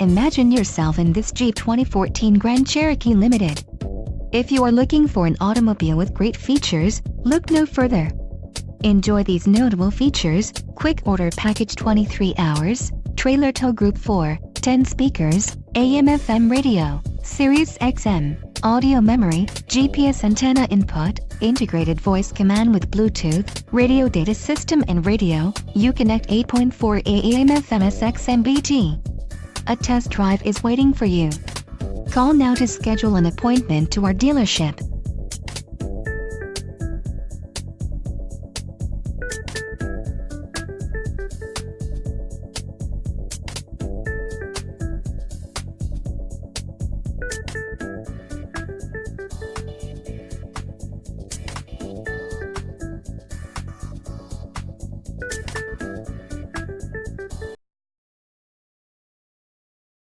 Imagine yourself in this Jeep 2014 Grand Cherokee Limited. If you are looking for an automobile with great features, look no further. Enjoy these notable features: quick order package 23 hours, trailer tow group 4, 10 speakers, AM/FM radio, Sirius XM, audio memory, GPS antenna input, integrated voice command with Bluetooth, radio data system and radio, Uconnect 8.4 AM/FM XM/BT. A test drive is waiting for you. Call now to schedule an appointment to our dealership.